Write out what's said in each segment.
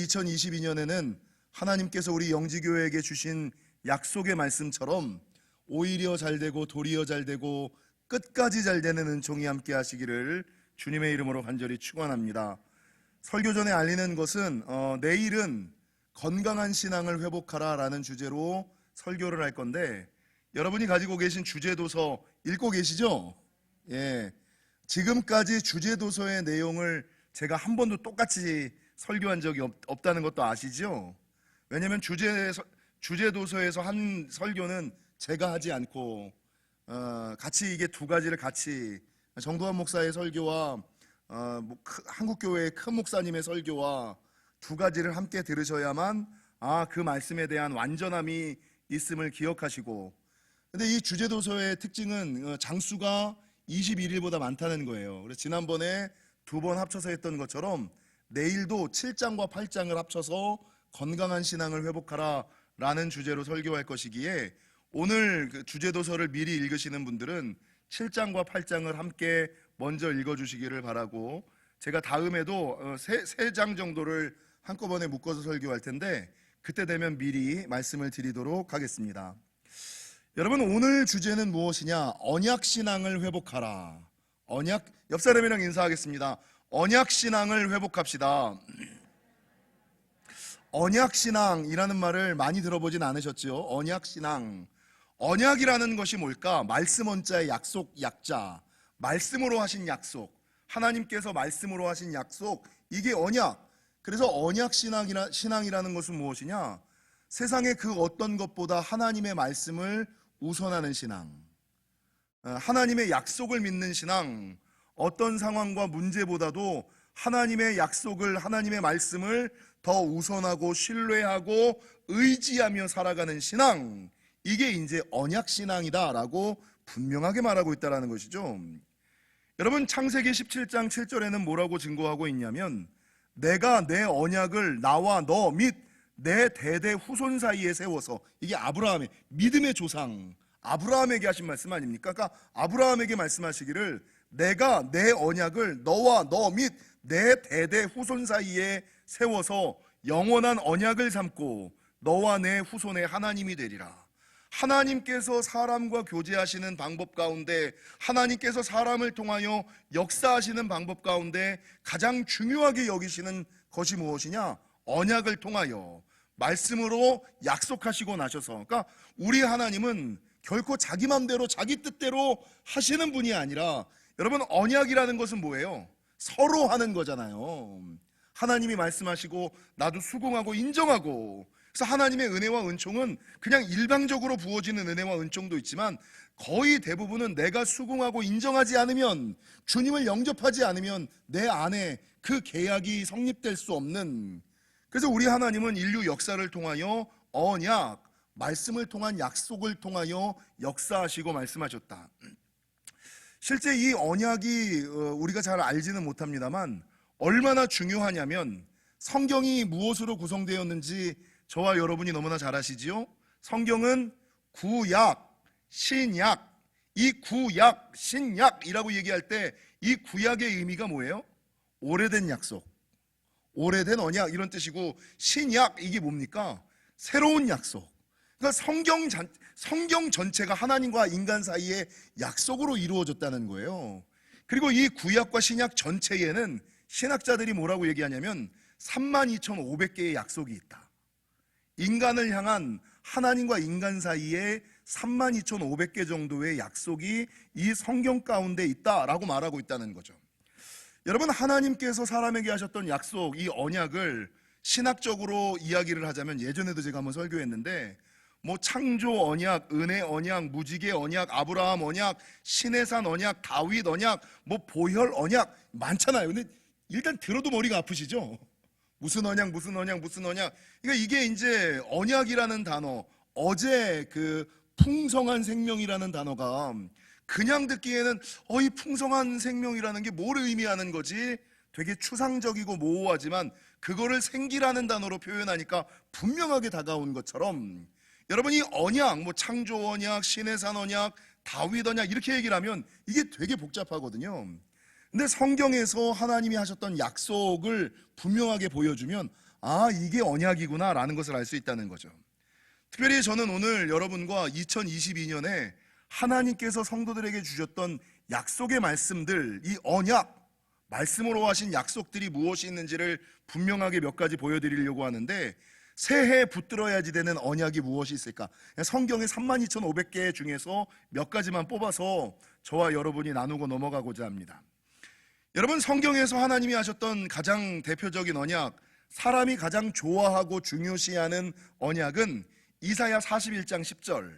2022년에는 하나님께서 우리 영지교회에게 주신 약속의 말씀처럼 오히려 잘되고 도리어 잘되고 끝까지 잘되는 은총이 함께 하시기를 주님의 이름으로 간절히 축원합니다. 설교 전에 알리는 것은 내일은 건강한 신앙을 회복하라 라는 주제로 설교를 할 건데, 여러분이 가지고 계신 주제도서 읽고 계시죠? 예, 지금까지 주제도서의 내용을 제가 한 번도 똑같이 설교한 적이 없다는 것도 아시죠? 왜냐하면 주제도서에서 한 설교는 제가 하지 않고 같이 이게 두 가지를 같이 정도환 목사의 설교와 한국교회의 큰 목사님의 설교와 두 가지를 함께 들으셔야만 그 말씀에 대한 완전함이 있음을 기억하시고, 근데 이 주제도서의 특징은 장수가 21일보다 많다는 거예요. 그래서 지난번에 두 번 합쳐서 했던 것처럼 내일도 7장과 8장을 합쳐서 건강한 신앙을 회복하라 라는 주제로 설교할 것이기에, 오늘 그 주제도서를 미리 읽으시는 분들은 7장과 8장을 함께 먼저 읽어주시기를 바라고, 제가 다음에도 세 장 정도를 한꺼번에 묶어서 설교할 텐데 그때 되면 미리 말씀을 드리도록 하겠습니다. 여러분, 오늘 주제는 무엇이냐? 언약신앙을 회복하라. 옆 사람이랑 인사하겠습니다. 언약신앙을 회복합시다. 언약신앙이라는 말을 많이 들어보진 않으셨죠? 언약신앙. 언약이라는 것이 뭘까? 말씀 원자의 약속, 약자. 말씀으로 하신 약속, 하나님께서 말씀으로 하신 약속, 이게 언약. 그래서 언약신앙이라는 것은 무엇이냐? 세상의 그 어떤 것보다 하나님의 말씀을 우선하는 신앙, 하나님의 약속을 믿는 신앙, 어떤 상황과 문제보다도 하나님의 약속을, 하나님의 말씀을 더 우선하고 신뢰하고 의지하며 살아가는 신앙, 이게 이제 언약신앙이다라고 분명하게 말하고 있다는 것이죠. 여러분, 창세기 17장 7절에는 뭐라고 증거하고 있냐면, 내가 내 언약을 나와 너 및 내 대대 후손 사이에 세워서, 이게 아브라함의 믿음의 조상 아브라함에게 하신 말씀 아닙니까? 그러니까 아브라함에게 말씀하시기를, 내가 내 언약을 너와 너 및 내 대대 후손 사이에 세워서 영원한 언약을 삼고 너와 내 후손의 하나님이 되리라. 하나님께서 사람과 교제하시는 방법 가운데, 하나님께서 사람을 통하여 역사하시는 방법 가운데 가장 중요하게 여기시는 것이 무엇이냐? 언약을 통하여 말씀으로 약속하시고 나셔서, 그러니까 우리 하나님은 결코 자기 맘대로 자기 뜻대로 하시는 분이 아니라, 여러분, 언약이라는 것은 뭐예요? 서로 하는 거잖아요. 하나님이 말씀하시고 나도 수긍하고 인정하고, 그래서 하나님의 은혜와 은총은 그냥 일방적으로 부어지는 은혜와 은총도 있지만 거의 대부분은 내가 수긍하고 인정하지 않으면, 주님을 영접하지 않으면 내 안에 그 계약이 성립될 수 없는, 그래서 우리 하나님은 인류 역사를 통하여 언약, 말씀을 통한 약속을 통하여 역사하시고 말씀하셨다. 실제 이 언약이 우리가 잘 알지는 못합니다만 얼마나 중요하냐면, 성경이 무엇으로 구성되었는지 저와 여러분이 너무나 잘 아시지요? 성경은 구약, 신약, 이 구약, 신약이라고 얘기할 때 이 구약의 의미가 뭐예요? 오래된 약속, 오래된 언약, 이런 뜻이고, 신약, 이게 뭡니까? 새로운 약속. 그러니까 성경 전체가 하나님과 인간 사이의 약속으로 이루어졌다는 거예요. 그리고 이 구약과 신약 전체에는 신학자들이 뭐라고 얘기하냐면 32,500개의 약속이 있다. 인간을 향한, 하나님과 인간 사이에 32,500개 정도의 약속이 이 성경 가운데 있다라고 말하고 있다는 거죠. 여러분, 하나님께서 사람에게 하셨던 약속, 이 언약을 신학적으로 이야기를 하자면, 예전에도 제가 한번 설교했는데 뭐 창조 언약, 은혜 언약, 무지개 언약, 아브라함 언약, 시내산 언약, 다윗 언약, 뭐 보혈 언약, 많잖아요. 근데 일단 들어도 머리가 아프시죠? 무슨 언약, 무슨 언약, 무슨 언약. 그러니까 이게 이제 언약이라는 단어, 어제 그 풍성한 생명이라는 단어가 그냥 듣기에는 이 풍성한 생명이라는 게 뭘 의미하는 거지? 되게 추상적이고 모호하지만 그거를 생기라는 단어로 표현하니까 분명하게 다가온 것처럼, 여러분, 이 언약, 뭐 창조 언약, 시내산 언약, 다윗 언약, 이렇게 얘기를 하면 이게 되게 복잡하거든요. 근데 성경에서 하나님이 하셨던 약속을 분명하게 보여주면 아, 이게 언약이구나 라는 것을 알 수 있다는 거죠. 특별히 저는 오늘 여러분과 2022년에 하나님께서 성도들에게 주셨던 약속의 말씀들, 이 언약, 말씀으로 하신 약속들이 무엇이 있는지를 분명하게 몇 가지 보여드리려고 하는데, 새해에 붙들어야지 되는 언약이 무엇이 있을까? 성경의 32,500개 중에서 몇 가지만 뽑아서 저와 여러분이 나누고 넘어가고자 합니다. 여러분, 성경에서 하나님이 하셨던 가장 대표적인 언약, 사람이 가장 좋아하고 중요시하는 언약은 이사야 41장 10절.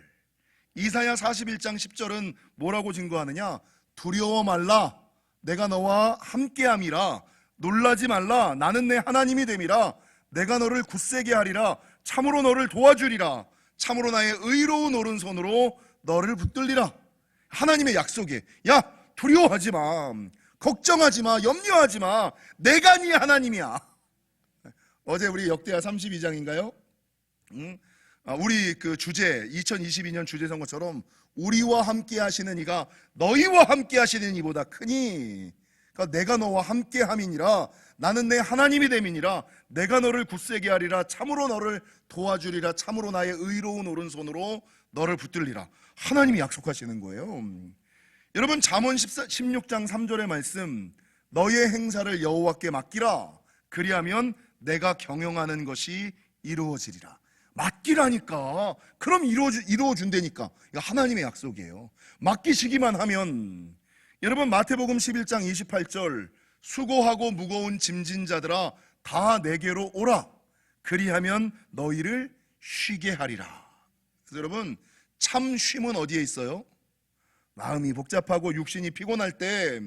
이사야 41장 10절은 뭐라고 증거하느냐? 두려워 말라, 내가 너와 함께함이라. 놀라지 말라, 나는 내 하나님이 됨이라. 내가 너를 굳세게 하리라. 참으로 너를 도와주리라. 참으로 나의 의로운 오른손으로 너를 붙들리라. 하나님의 약속에, 야, 두려워하지 마, 걱정하지 마, 염려하지 마, 내가 네 하나님이야. 어제 우리 역대하 32장인가요? 우리 그 주제, 2022년 주제 선거처럼 우리와 함께 하시는 이가 너희와 함께 하시는 이보다 크니, 그러니까 내가 너와 함께 함이니라. 나는 내 하나님이 됨이니라. 내가 너를 굳세게 하리라. 참으로 너를 도와주리라. 참으로 나의 의로운 오른손으로 너를 붙들리라. 하나님이 약속하시는 거예요. 여러분, 잠언 16장 3절의 말씀, 너의 행사를 여호와께 맡기라. 그리하면 내가 경영하는 것이 이루어지리라. 맡기라니까. 그럼 이루어준다니까. 이거 하나님의 약속이에요. 맡기시기만 하면. 여러분, 마태복음 11장 28절, 수고하고 무거운 짐진 자들아 다 내게로 오라. 그리하면 너희를 쉬게 하리라. 그래서 여러분, 참 쉼은 어디에 있어요? 마음이 복잡하고 육신이 피곤할 때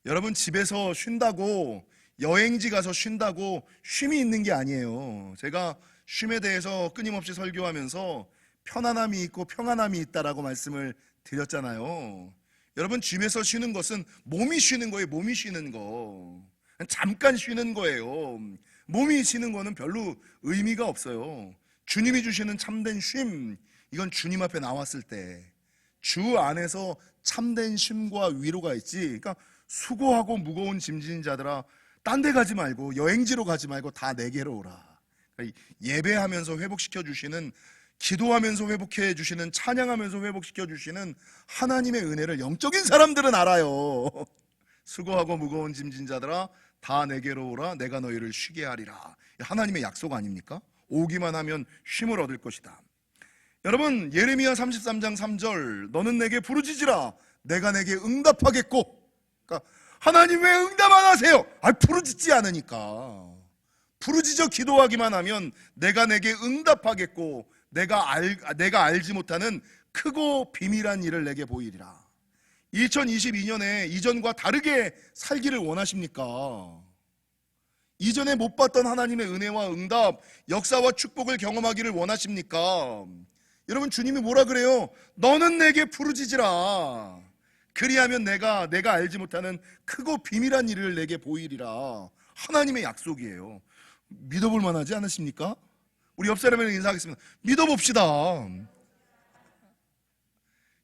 여러분, 집에서 쉰다고, 여행지 가서 쉰다고 쉼이 있는 게 아니에요. 제가 쉼에 대해서 끊임없이 설교하면서 편안함이 있고 평안함이 있다라고 말씀을 드렸잖아요. 여러분, 집에서 쉬는 것은 몸이 쉬는 거예요. 몸이 쉬는 거. 잠깐 쉬는 거예요. 몸이 쉬는 거는 별로 의미가 없어요. 주님이 주시는 참된 쉼, 이건 주님 앞에 나왔을 때 주 안에서 참된 쉼과 위로가 있지. 그러니까 수고하고 무거운 짐진 자들아, 딴 데 가지 말고, 여행지로 가지 말고 다 내게로 오라. 그러니까 예배하면서 회복시켜 주시는, 기도하면서 회복해 주시는, 찬양하면서 회복시켜 주시는 하나님의 은혜를 영적인 사람들은 알아요. 수고하고 무거운 짐진 자들아 다 내게로 오라. 내가 너희를 쉬게 하리라. 하나님의 약속 아닙니까? 오기만 하면 쉼을 얻을 것이다. 여러분, 예레미야 33장 3절, 너는 내게 부르짖으라. 내가 내게 응답하겠고. 그러니까 하나님 왜 응답 안 하세요? 부르짖지 않으니까. 부르짖어 기도하기만 하면 내가 내게 응답하겠고, 내가 알지 못하는 크고 비밀한 일을 내게 보이리라. 2022년에 이전과 다르게 살기를 원하십니까? 이전에 못 봤던 하나님의 은혜와 응답, 역사와 축복을 경험하기를 원하십니까? 여러분, 주님이 뭐라 그래요? 너는 내게 부르짖으라. 그리하면 내가 알지 못하는 크고 비밀한 일을 내게 보이리라. 하나님의 약속이에요. 믿어볼 만하지 않으십니까? 우리 옆 사람에게 인사하겠습니다. 믿어봅시다.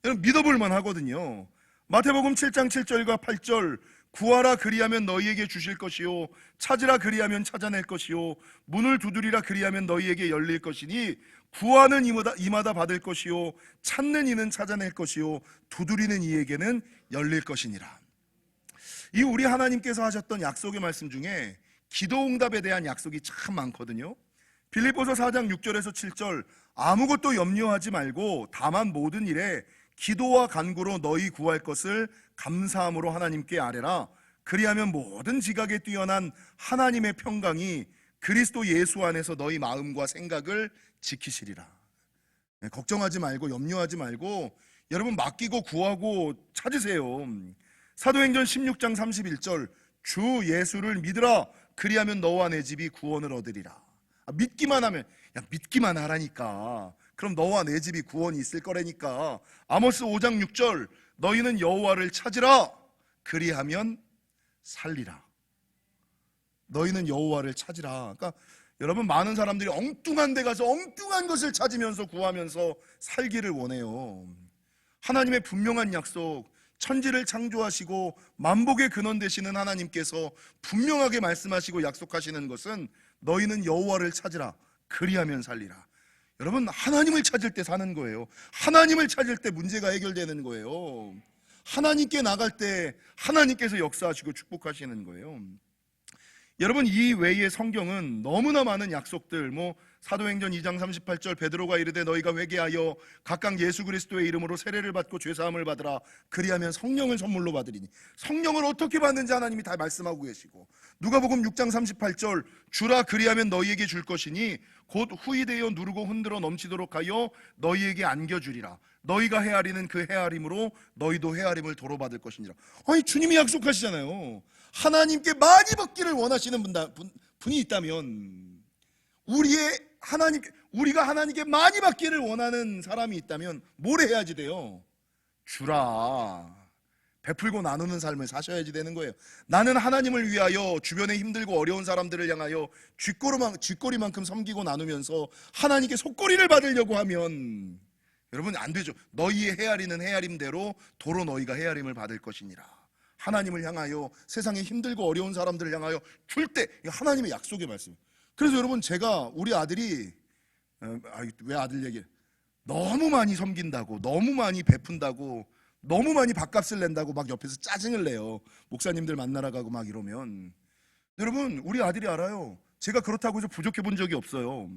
여러분, 믿어볼 만하거든요. 마태복음 7장 7절과 8절, 구하라 그리하면 너희에게 주실 것이요, 찾으라 그리하면 찾아낼 것이요, 문을 두드리라 그리하면 너희에게 열릴 것이니, 구하는 이마다 받을 것이요, 찾는 이는 찾아낼 것이요, 두드리는 이에게는 열릴 것이니라. 이 우리 하나님께서 하셨던 약속의 말씀 중에 기도 응답에 대한 약속이 참 많거든요. 빌립보서 4장 6절에서 7절, 아무것도 염려하지 말고 다만 모든 일에 기도와 간구로 너희 구할 것을 감사함으로 하나님께 아뢰라. 그리하면 모든 지각에 뛰어난 하나님의 평강이 그리스도 예수 안에서 너희 마음과 생각을 지키시리라. 걱정하지 말고 염려하지 말고 여러분, 맡기고 구하고 찾으세요. 사도행전 16장 31절, 주 예수를 믿으라. 그리하면 너와 내 집이 구원을 얻으리라. 믿기만 하면, 믿기만 하라니까. 그럼 너와 내 집이 구원이 있을 거라니까. 아모스 5장 6절, 너희는 여호와를 찾으라. 그리하면 살리라. 너희는 여호와를 찾으라. 그러니까 여러분, 많은 사람들이 엉뚱한 데 가서 엉뚱한 것을 찾으면서 구하면서 살기를 원해요. 하나님의 분명한 약속, 천지를 창조하시고 만복의 근원 되시는 하나님께서 분명하게 말씀하시고 약속하시는 것은 너희는 여호와를 찾으라. 그리하면 살리라. 여러분, 하나님을 찾을 때 사는 거예요. 하나님을 찾을 때 문제가 해결되는 거예요. 하나님께 나갈 때 하나님께서 역사하시고 축복하시는 거예요. 여러분, 이 외에 성경은 너무나 많은 약속들, 사도행전 2장 38절 베드로가 이르되 너희가 회개하여 각각 예수 그리스도의 이름으로 세례를 받고 죄사함을 받으라. 그리하면 성령을 선물로 받으리니. 성령을 어떻게 받는지 하나님이 다 말씀하고 계시고, 누가복음 6장 38절 주라 그리하면 너희에게 줄 것이니 곧 후이되어 누르고 흔들어 넘치도록 하여 너희에게 안겨주리라. 너희가 헤아리는 그 헤아림으로 너희도 헤아림을 도로 받을 것이니라. 아니, 주님이 약속하시잖아요. 하나님께 많이 받기를 원하시는 분이 있다면, 우리가 하나님께 많이 받기를 원하는 사람이 있다면 뭘 해야지 돼요? 주라. 베풀고 나누는 삶을 사셔야지 되는 거예요. 나는 하나님을 위하여 주변에 힘들고 어려운 사람들을 향하여 쥐꼬리만큼 섬기고 나누면서 하나님께 속꼬리를 받으려고 하면 여러분, 안 되죠. 너희의 헤아리는 헤아림대로 도로 너희가 헤아림을 받을 것이니라. 하나님을 향하여, 세상에 힘들고 어려운 사람들을 향하여 줄 때, 하나님의 약속의 말씀. 그래서 여러분, 제가 우리 아들이 왜 아들 얘기해? 너무 많이 섬긴다고, 너무 많이 베푼다고, 너무 많이 밥값을 낸다고 막 옆에서 짜증을 내요. 목사님들 만나러 가고 막 이러면. 여러분, 우리 아들이 알아요. 제가 그렇다고 해서 부족해 본 적이 없어요.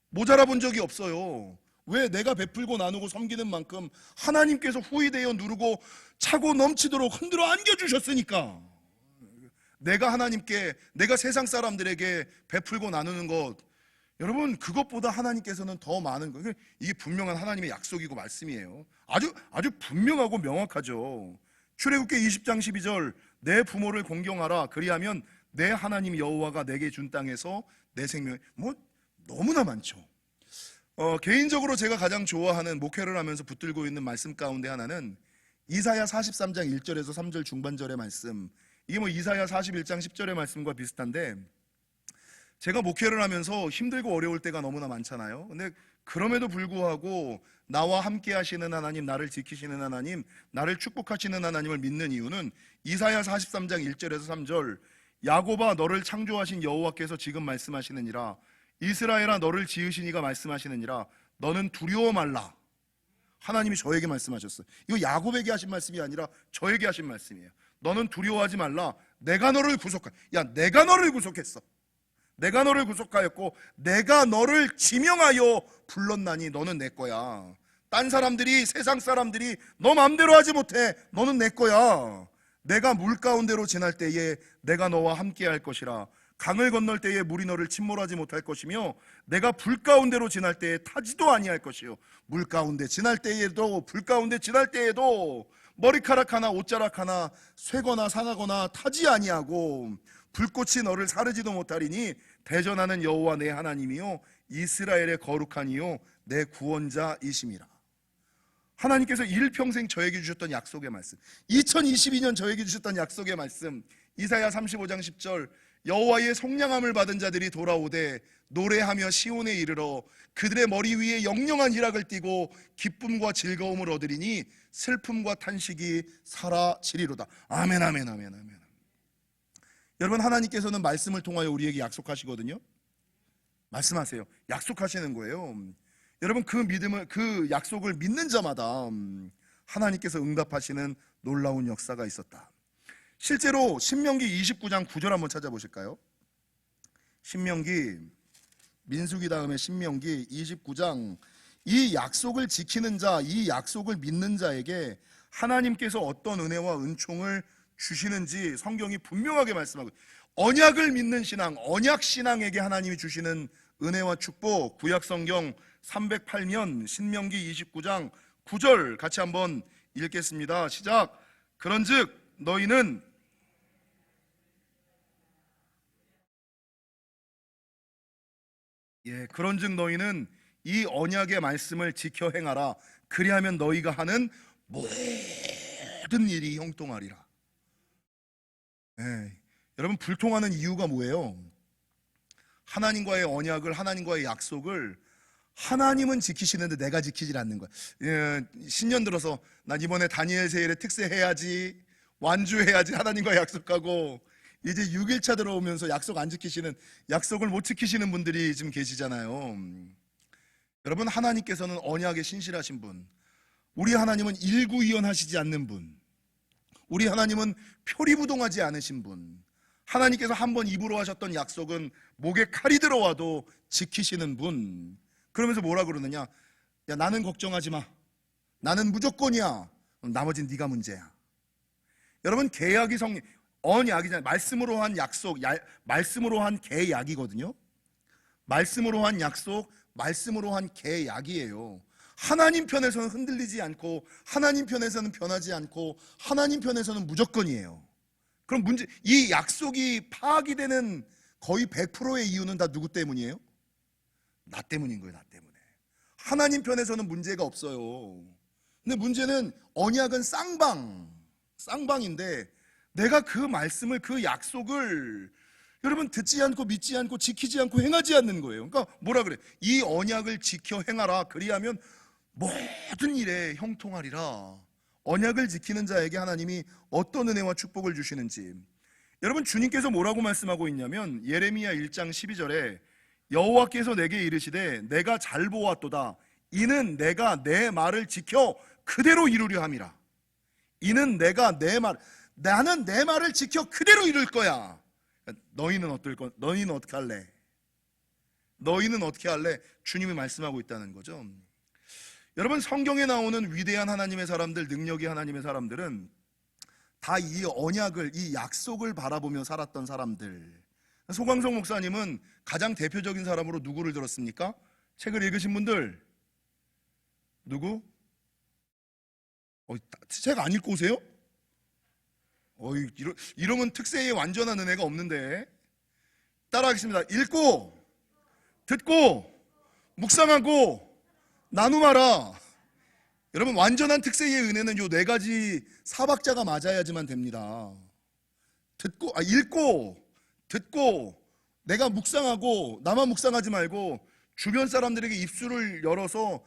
모자라 본 적이 없어요. 왜? 내가 베풀고 나누고 섬기는 만큼 하나님께서 후이되어 누르고 차고 넘치도록 흔들어 안겨주셨으니까. 내가 세상 사람들에게 베풀고 나누는 것, 여러분, 그것보다 하나님께서는 더 많은 거. 이게 분명한 하나님의 약속이고 말씀이에요. 아주 분명하고 명확하죠. 출애굽기 20장 12절 내 부모를 공경하라. 그리하면 내 하나님 여호와가 내게 준 땅에서 내 생명. 너무나 많죠. 개인적으로 제가 가장 좋아하는, 목회를 하면서 붙들고 있는 말씀 가운데 하나는 이사야 43장 1절에서 3절 중반절의 말씀. 이게 이사야 41장 10절의 말씀과 비슷한데, 제가 목회를 하면서 힘들고 어려울 때가 너무나 많잖아요. 근데 그럼에도 불구하고 나와 함께 하시는 하나님, 나를 지키시는 하나님, 나를 축복하시는 하나님을 믿는 이유는 이사야 43장 1절에서 3절 야곱아 너를 창조하신 여호와께서 지금 말씀하시느니라. 이스라엘아 너를 지으신 이가 말씀하시느니라. 너는 두려워 말라. 하나님이 저에게 말씀하셨어요. 이거 야곱에게 하신 말씀이 아니라 저에게 하신 말씀이에요. 너는 두려워하지 말라. 내가 너를 구속했어. 내가 너를 구속하였고 내가 너를 지명하여 불렀나니 너는 내 거야. 딴 사람들이, 세상 사람들이 너 마음대로 하지 못해. 너는 내 거야. 내가 물 가운데로 지날 때에 내가 너와 함께 할 것이라. 강을 건널 때에 물이 너를 침몰하지 못할 것이며 내가 불 가운데로 지날 때에 타지도 아니할 것이요. 물 가운데 지날 때에도, 불 가운데 지날 때에도 머리카락 하나 옷자락 하나 쇠거나 상하거나 타지 아니하고 불꽃이 너를 사르지도 못하리니 대전하는 여호와 내 하나님이요 이스라엘의 거룩한 이요 내 구원자이심이라. 하나님께서 일평생 저에게 주셨던 약속의 말씀, 2022년 저에게 주셨던 약속의 말씀, 이사야 35장 10절 여호와의 속량함을 받은 자들이 돌아오되 노래하며 시온에 이르러 그들의 머리 위에 영영한 희락을 띠고 기쁨과 즐거움을 얻으리니 슬픔과 탄식이 사라지리로다. 아멘, 아멘, 아멘, 아멘. 여러분, 하나님께서는 말씀을 통하여 우리에게 약속하시거든요. 말씀하세요. 약속하시는 거예요. 여러분, 그 약속을 믿는 자마다 하나님께서 응답하시는 놀라운 역사가 있었다. 실제로 신명기 29장 9절 한번 찾아보실까요? 신명기, 민수기 다음에 신명기 29장. 이 약속을 지키는 자, 이 약속을 믿는 자에게 하나님께서 어떤 은혜와 은총을 주시는지 성경이 분명하게 말씀하고, 언약을 믿는 신앙, 언약 신앙에게 하나님이 주시는 은혜와 축복, 구약 성경 308면 신명기 29장 9절 같이 한번 읽겠습니다. 시작. 그런즉 너희는 그런즉 너희는 이 언약의 말씀을 지켜 행하라. 그리하면 너희가 하는 모든 일이 형통하리라. 여러분, 불통하는 이유가 뭐예요? 하나님과의 언약을, 하나님과의 약속을 하나님은 지키시는데 내가 지키질 않는 거야. 신년 들어서 난 이번에 다니엘 세일에 특세해야지, 완주해야지 하나님과 약속하고, 이제 6일차 들어오면서 약속을 못 지키시는 분들이 지금 계시잖아요. 여러분, 하나님께서는 언약에 신실하신 분, 우리 하나님은 일구이연하시지 않는 분, 우리 하나님은 표리부동하지 않으신 분, 하나님께서 한번 입으로 하셨던 약속은 목에 칼이 들어와도 지키시는 분. 그러면서 뭐라 그러느냐? 야, 나는 걱정하지 마. 나는 무조건이야. 나머진 네가 문제야. 여러분, 계약이 언약이잖아요. 말씀으로 한 약속, 말씀으로 한 계약이거든요. 말씀으로 한 약속, 말씀으로 한 계약이에요. 하나님 편에서는 흔들리지 않고, 하나님 편에서는 변하지 않고, 하나님 편에서는 무조건이에요. 그럼 이 약속이 파악이 되는 거의 100%의 이유는 다 누구 때문이에요? 나 때문인 거예요. 나 때문에. 하나님 편에서는 문제가 없어요. 근데 문제는 언약은 쌍방인데 내가 그 말씀을, 그 약속을 여러분 듣지 않고 믿지 않고 지키지 않고 행하지 않는 거예요. 그러니까 뭐라 그래? 이 언약을 지켜 행하라. 그리하면 모든 일에 형통하리라. 언약을 지키는 자에게 하나님이 어떤 은혜와 축복을 주시는지. 여러분, 주님께서 뭐라고 말씀하고 있냐면 예레미야 1장 12절에 여호와께서 내게 이르시되 내가 잘 보았도다. 이는 내가 내 말을 지켜 그대로 이루려 함이라. 이는 나는 내 말을 지켜 그대로 이룰 거야. 너희는 어떻게 할래? 너희는 어떻게 할래? 주님이 말씀하고 있다는 거죠. 여러분, 성경에 나오는 위대한 하나님의 사람들, 능력이 하나님의 사람들은 다 이 언약을, 이 약속을 바라보며 살았던 사람들. 소광석 목사님은 가장 대표적인 사람으로 누구를 들었습니까? 책을 읽으신 분들 누구? 책 안 읽고 오세요? 이러면 특세의 완전한 은혜가 없는데. 따라하겠습니다. 읽고, 듣고, 묵상하고, 나눔하라. 여러분, 완전한 특세의 은혜는 요 4가지 사박자가 맞아야지만 됩니다. 읽고, 듣고, 내가 묵상하고, 나만 묵상하지 말고 주변 사람들에게 입술을 열어서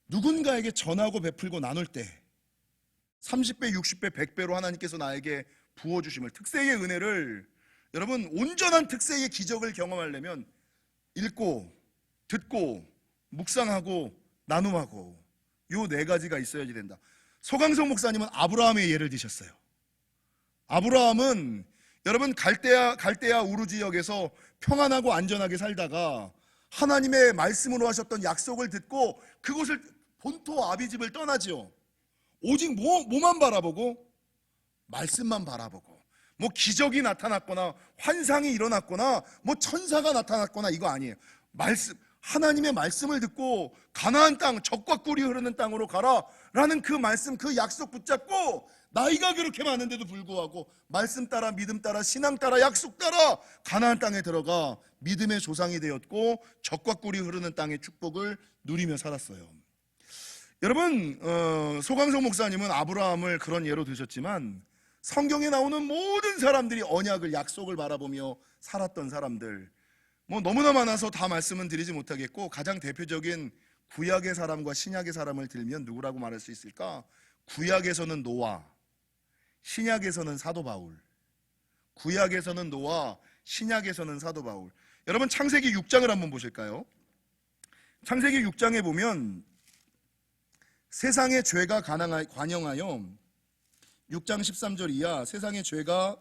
누군가에게 전하고 베풀고 나눌 때 30배, 60배, 100배로 하나님께서 나에게 부어주심을, 특세의 은혜를, 여러분, 온전한 특세의 기적을 경험하려면 읽고, 듣고, 묵상하고, 나눔하고, 요 4가지가 있어야지 된다. 소강성 목사님은 아브라함의 예를 드셨어요. 아브라함은 여러분, 갈대아 우르 지역에서 평안하고 안전하게 살다가 하나님의 말씀으로 하셨던 약속을 듣고 그곳을 본토 아비집을 떠나지요. 오직 뭐만 바라보고? 말씀만 바라보고. 뭐 기적이 나타났거나 환상이 일어났거나 뭐 천사가 나타났거나 이거 아니에요. 하나님의 말씀을 듣고 가나안 땅, 젖과 꿀이 흐르는 땅으로 가라라는 그 말씀, 그 약속 붙잡고 나이가 그렇게 많은데도 불구하고 말씀 따라, 믿음 따라, 신앙 따라, 약속 따라 가나안 땅에 들어가 믿음의 조상이 되었고 젖과 꿀이 흐르는 땅의 축복을 누리며 살았어요. 여러분, 소강석 목사님은 아브라함을 그런 예로 드셨지만 성경에 나오는 모든 사람들이 언약을, 약속을 바라보며 살았던 사람들, 뭐 너무나 많아서 다 말씀은 드리지 못하겠고 가장 대표적인 구약의 사람과 신약의 사람을 들면 누구라고 말할 수 있을까? 구약에서는 노아, 신약에서는 사도 바울. 구약에서는 노아, 신약에서는 사도 바울. 여러분, 창세기 6장을 한번 보실까요? 창세기 6장에 보면 세상의 죄가 관영하여, 6장 13절 이하, 세상의 죄가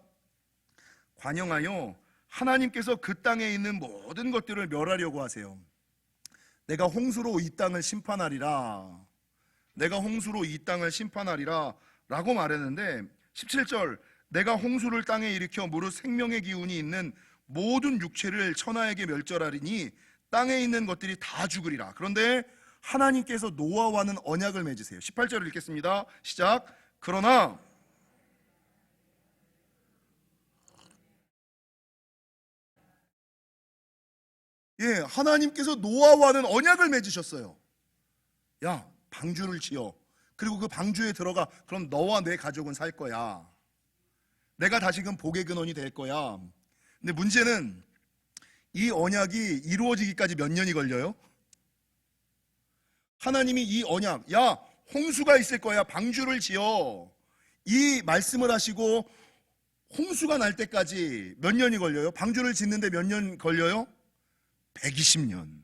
관영하여 하나님께서 그 땅에 있는 모든 것들을 멸하려고 하세요. 내가 홍수로 이 땅을 심판하리라. 내가 홍수로 이 땅을 심판하리라 라고 말했는데 17절, 내가 홍수를 땅에 일으켜 무릇 생명의 기운이 있는 모든 육체를 천하에게 멸절하리니 땅에 있는 것들이 다 죽으리라. 그런데 하나님께서 노아와는 언약을 맺으세요. 18절을 읽겠습니다. 시작. 그러나 하나님께서 노아와는 언약을 맺으셨어요. 야, 방주를 지어. 그리고 그 방주에 들어가. 그럼 너와 내 가족은 살 거야. 내가 다시금 복의 근원이 될 거야. 근데 문제는 이 언약이 이루어지기까지 몇 년이 걸려요? 하나님이 이 언약, 야, 홍수가 있을 거야, 방주를 지어, 이 말씀을 하시고 홍수가 날 때까지 몇 년이 걸려요? 방주를 짓는데 몇 년 걸려요? 120년.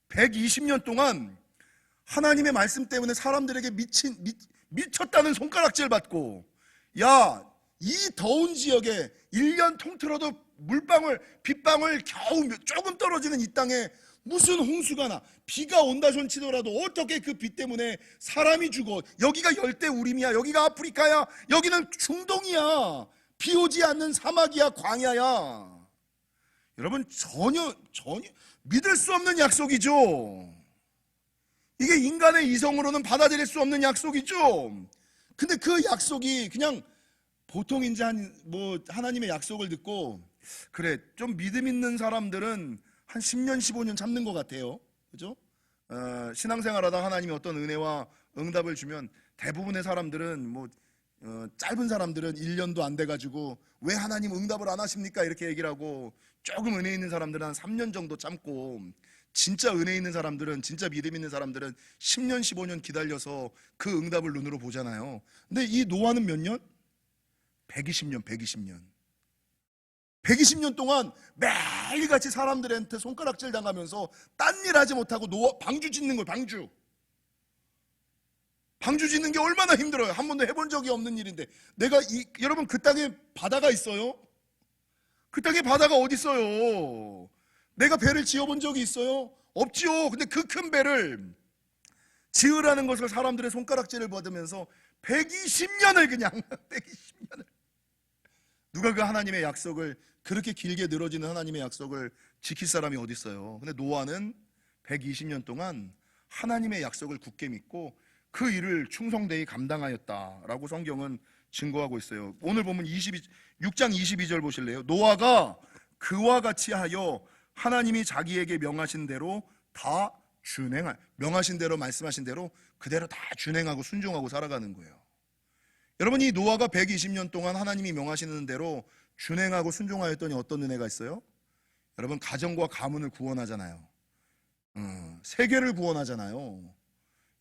120년 동안 하나님의 말씀 때문에 사람들에게 미쳤다는 손가락질 받고, 야, 이 더운 지역에 1년 통틀어도 물방울, 빗방울 겨우 조금 떨어지는 이 땅에 무슨 홍수가 나, 비가 온다 손치더라도 어떻게 그 비 때문에 사람이 죽어? 여기가 열대우림이야, 여기가 아프리카야, 여기는 중동이야, 비 오지 않는 사막이야, 광야야. 여러분, 전혀 믿을 수 없는 약속이죠. 이게 인간의 이성으로는 받아들일 수 없는 약속이죠. 근데 그 약속이 그냥 보통 이제 하나님의 약속을 듣고, 그래, 좀 믿음 있는 사람들은 한 10년, 15년 참는 것 같아요. 그죠? 신앙생활하다 하나님이 어떤 은혜와 응답을 주면 대부분의 사람들은 짧은 사람들은 1년도 안 돼가지고 왜 하나님 응답을 안 하십니까? 이렇게 얘기를 하고, 조금 은혜 있는 사람들은 한 3년 정도 참고, 진짜 은혜 있는 사람들은, 진짜 믿음 있는 사람들은 10년, 15년 기다려서 그 응답을 눈으로 보잖아요. 근데 이 노아는 몇 년? 120년, 120년. 120년 동안 매일같이 사람들한테 손가락질 당하면서 딴 일 하지 못하고 방주 짓는 거예요. 방주 짓는 게 얼마나 힘들어요. 한 번도 해본 적이 없는 일인데, 여러분, 그 땅에 바다가 있어요? 그 땅에 바다가 어디 있어요? 내가 배를 지어본 적이 있어요? 없지요. 근데 그 큰 배를 지으라는 것을 사람들의 손가락질을 받으면서 120년을 그냥 120년을 누가 그 하나님의 약속을, 그렇게 길게 늘어지는 하나님의 약속을 지킬 사람이 어디 있어요? 근데 노아는 120년 동안 하나님의 약속을 굳게 믿고 그 일을 충성되이 감당하였다라고 성경은 증거하고 있어요. 오늘 보면 6장 22절 보실래요? 노아가 그와 같이 하여 하나님이 자기에게 명하신 대로 다 명하신 대로, 말씀하신 대로 그대로 다 준행하고 순종하고 살아가는 거예요. 여러분, 이 노아가 120년 동안 하나님이 명하시는 대로 준행하고 순종하였더니 어떤 은혜가 있어요? 여러분, 가정과 가문을 구원하잖아요. 세계를 구원하잖아요.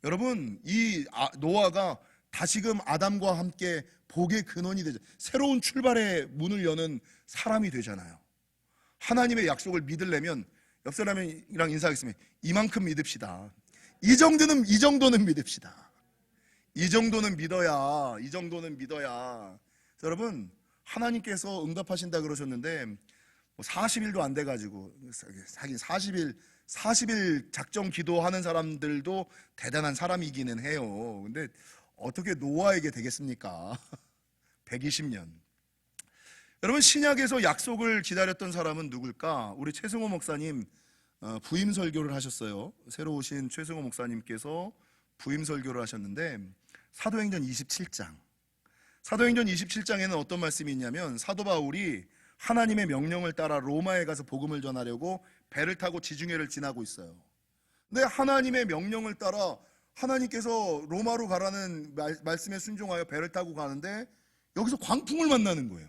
여러분, 이 노아가 다시금 아담과 함께 복의 근원이 되죠. 새로운 출발의 문을 여는 사람이 되잖아요. 하나님의 약속을 믿으려면 옆 사람이랑 인사하겠습니다. 이만큼 믿읍시다. 이 정도는 믿읍시다. 이 정도는 믿어야. 여러분, 하나님께서 응답하신다 그러셨는데 40일도 안 돼가지고, 하긴 40일 작정 기도하는 사람들도 대단한 사람이기는 해요. 근데 어떻게 노아에게 되겠습니까? 120년. 여러분, 신약에서 약속을 기다렸던 사람은 누굴까? 우리 최승호 목사님 부임 설교를 하셨어요. 새로 오신 최승호 목사님께서 부임 설교를 하셨는데, 사도행전 27장에는 어떤 말씀이 있냐면, 사도 바울이 하나님의 명령을 따라 로마에 가서 복음을 전하려고 배를 타고 지중해를 지나고 있어요. 근데 하나님의 명령을 따라 하나님께서 로마로 가라는 말씀에 순종하여 배를 타고 가는데 여기서 광풍을 만나는 거예요.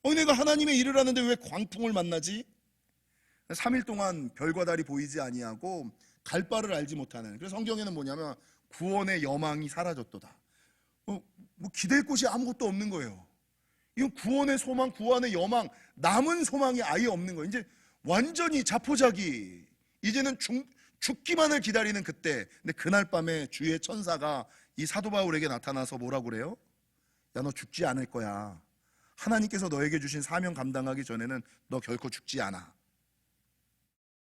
내가 하나님의 일을 하는데 왜 광풍을 만나지? 3일 동안 별과 달이 보이지 아니하고 갈 바를 알지 못하는. 그래서 성경에는 뭐냐면 구원의 여망이 사라졌도다. 기댈 곳이 아무것도 없는 거예요. 이건 구원의 소망, 구원의 여망, 남은 소망이 아예 없는 거예요. 이제 완전히 자포자기, 이제는 죽기만을 기다리는 그때. 근데 그날 밤에 주의 천사가 이 사도 바울에게 나타나서 뭐라고 그래요? 야, 너 죽지 않을 거야. 하나님께서 너에게 주신 사명 감당하기 전에는 너 결코 죽지 않아.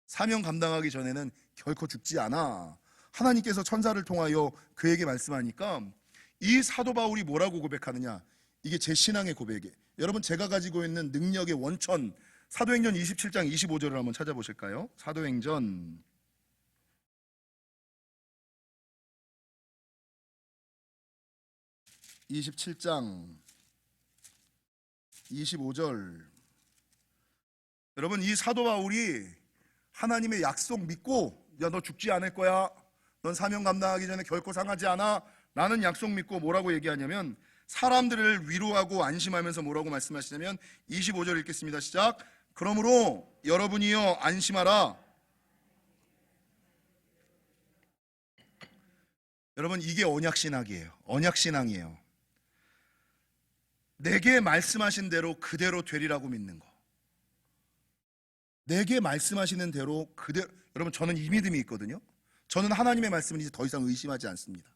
사명 감당하기 전에는 결코 죽지 않아. 하나님께서 천사를 통하여 그에게 말씀하니까 이 사도 바울이 뭐라고 고백하느냐? 이게 제 신앙의 고백이에요. 여러분, 제가 가지고 있는 능력의 원천, 사도행전 27장 25절을 한번 찾아보실까요? 사도행전 27장 25절. 여러분, 이 사도 바울이 하나님의 약속 믿고, 야, 너 죽지 않을 거야, 넌 사명 감당하기 전에 결코 상하지 않아, 라는 약속 믿고 뭐라고 얘기하냐면, 사람들을 위로하고 안심하면서 뭐라고 말씀하시냐면, 25절 읽겠습니다. 시작. 그러므로 여러분이여 안심하라. 여러분, 이게 언약신학이에요. 언약신앙이에요. 내게 말씀하신 대로 그대로 되리라고 믿는 거. 내게 말씀하시는 대로 그대로. 여러분, 저는 이 믿음이 있거든요. 저는 하나님의 말씀을 이제 더 이상 의심하지 않습니다.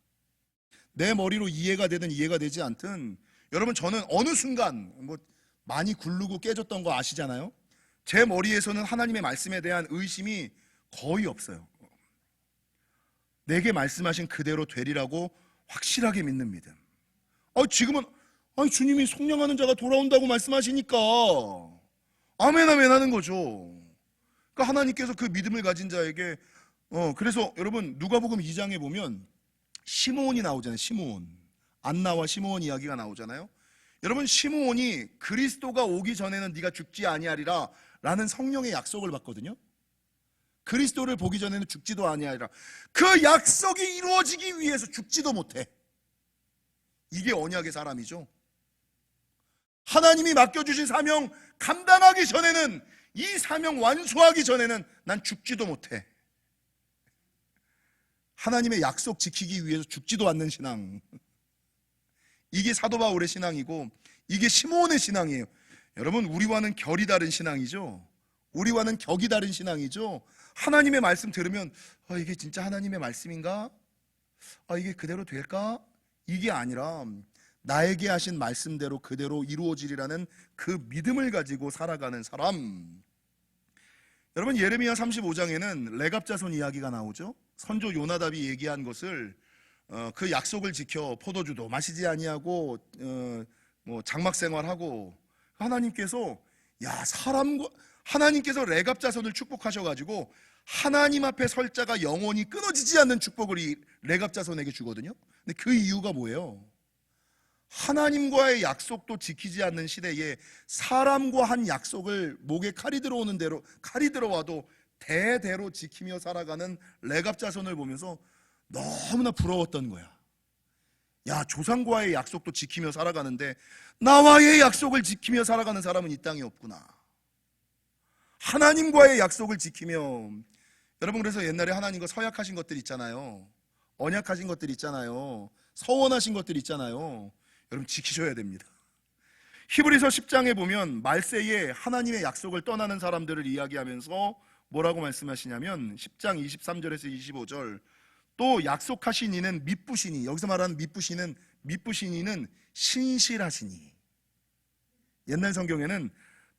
내 머리로 이해가 되든 이해가 되지 않든, 여러분, 저는 어느 순간 많이 굴르고 깨졌던 거 아시잖아요. 제 머리에서는 하나님의 말씀에 대한 의심이 거의 없어요. 내게 말씀하신 그대로 되리라고 확실하게 믿는 믿음. 지금은 주님이 속량하는 자가 돌아온다고 말씀하시니까 아멘 아멘 하는 거죠. 그러니까 하나님께서 그 믿음을 가진 자에게 그래서 여러분, 누가복음 2장에 보면 시므온이 나오잖아요. 시므온, 안나와 시므온 이야기가 나오잖아요. 여러분, 시므온이 그리스도가 오기 전에는 네가 죽지 아니하리라 라는 성령의 약속을 받거든요. 그리스도를 보기 전에는 죽지도 아니하리라. 그 약속이 이루어지기 위해서 죽지도 못해. 이게 언약의 사람이죠. 하나님이 맡겨주신 사명 감당하기 전에는, 이 사명 완수하기 전에는 난 죽지도 못해. 하나님의 약속 지키기 위해서 죽지도 않는 신앙. 이게 사도 바울의 신앙이고, 이게 시므온의 신앙이에요. 여러분, 우리와는 결이 다른 신앙이죠. 우리와는 격이 다른 신앙이죠. 하나님의 말씀 들으면 이게 진짜 하나님의 말씀인가? 이게 그대로 될까? 이게 아니라 나에게 하신 말씀대로 그대로 이루어지리라는 그 믿음을 가지고 살아가는 사람. 여러분, 예레미야 35장에는 레갑 자손 이야기가 나오죠. 선조 요나답이 얘기한 것을 그 약속을 지켜 포도주도 마시지 아니하고 장막 생활하고, 하나님께서 하나님께서 레갑 자손을 축복하셔가지고 하나님 앞에 설 자가 영원히 끊어지지 않는 축복을 이 레갑 자손에게 주거든요. 근데 그 이유가 뭐예요? 하나님과의 약속도 지키지 않는 시대에 사람과 한 약속을 목에 칼이 들어오는 대로, 칼이 들어와도 대대로 지키며 살아가는 레갑 자손을 보면서 너무나 부러웠던 거야. 조상과의 약속도 지키며 살아가는데 나와의 약속을 지키며 살아가는 사람은 이 땅에 없구나. 하나님과의 약속을 지키며. 여러분, 그래서 옛날에 하나님과 서약하신 것들 있잖아요. 언약하신 것들 있잖아요. 서원하신 것들 있잖아요. 여러분, 지키셔야 됩니다. 히브리서 10장에 보면 말세에 하나님의 약속을 떠나는 사람들을 이야기하면서 뭐라고 말씀하시냐면 10장 23절에서 25절, 또 약속하신 이는 미쁘시니, 여기서 말하는 미쁘시니는 신실하시니, 옛날 성경에는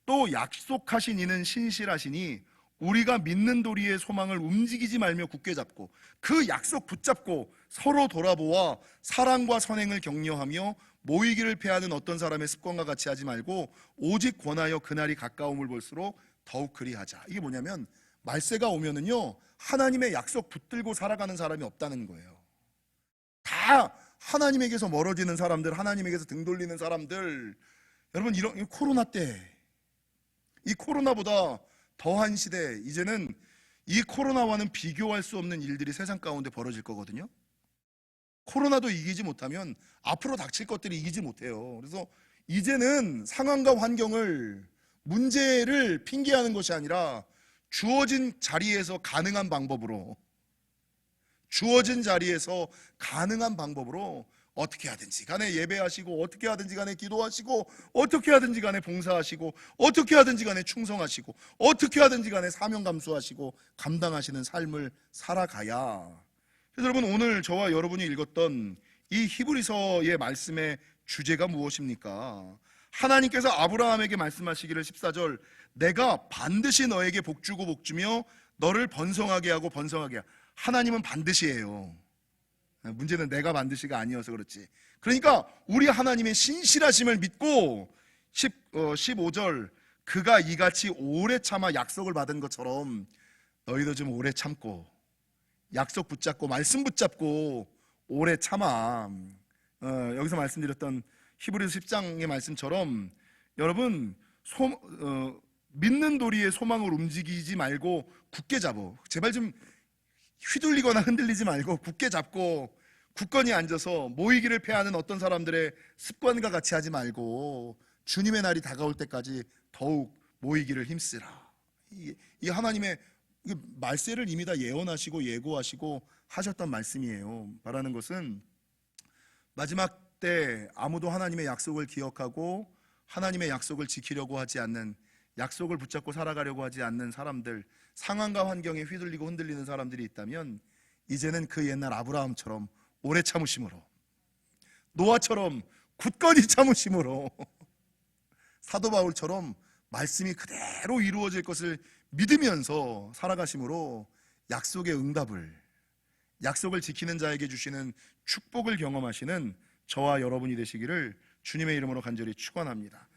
또 약속하신 이는 신실하시니 우리가 믿는 도리의 소망을 움직이지 말며 굳게 잡고 그 약속 붙잡고 서로 돌아보아 사랑과 선행을 격려하며 모이기를 패하는 어떤 사람의 습관과 같이 하지 말고 오직 권하여 그날이 가까움을 볼수록 더욱 그리하자. 이게 뭐냐면, 말세가 오면은요, 하나님의 약속 붙들고 살아가는 사람이 없다는 거예요. 다 하나님에게서 멀어지는 사람들, 하나님에게서 등 돌리는 사람들. 여러분, 이런 코로나 때, 이 코로나보다 더한 시대, 이제는 이 코로나와는 비교할 수 없는 일들이 세상 가운데 벌어질 거거든요. 코로나도 이기지 못하면 앞으로 닥칠 것들이 이기지 못해요. 그래서 이제는 상황과 환경을, 문제를 핑계하는 것이 아니라 주어진 자리에서 가능한 방법으로, 주어진 자리에서 가능한 방법으로 어떻게 하든지 간에 예배하시고, 어떻게 하든지 간에 기도하시고, 어떻게 하든지 간에 봉사하시고, 어떻게 하든지 간에 충성하시고, 어떻게 하든지 간에 사명 감수하시고 감당하시는 삶을 살아가야. 그래서 여러분, 오늘 저와 여러분이 읽었던 이 히브리서의 말씀의 주제가 무엇입니까? 하나님께서 아브라함에게 말씀하시기를 14절, 내가 반드시 너에게 복주고 복주며 너를 번성하게 하고 번성하게 하고. 하나님은 반드시 해요. 문제는 내가 반드시가 아니어서 그렇지. 그러니까 우리 하나님의 신실하심을 믿고 15절, 그가 이같이 오래 참아 약속을 받은 것처럼 너희도 좀 오래 참고, 약속 붙잡고, 말씀 붙잡고 오래 참아. 여기서 말씀드렸던 히브리서 10장의 말씀처럼 여러분, 믿는 도리의 소망을 움직이지 말고 굳게 잡어. 제발 좀 휘둘리거나 흔들리지 말고 굳게 잡고 굳건히 앉아서 모이기를 패하는 어떤 사람들의 습관과 같이 하지 말고 주님의 날이 다가올 때까지 더욱 모이기를 힘쓰라. 이 하나님의 말세를 이미 다 예언하시고 예고하시고 하셨던 말씀이에요. 말하는 것은 마지막 때 아무도 하나님의 약속을 기억하고 하나님의 약속을 지키려고 하지 않는, 약속을 붙잡고 살아가려고 하지 않는 사람들, 상황과 환경에 휘둘리고 흔들리는 사람들이 있다면 이제는 그 옛날 아브라함처럼 오래 참으심으로, 노아처럼 굳건히 참으심으로, 사도 바울처럼 말씀이 그대로 이루어질 것을 믿으면서 살아가심으로 약속의 응답을, 약속을 지키는 자에게 주시는 축복을 경험하시는 저와 여러분이 되시기를 주님의 이름으로 간절히 축원합니다.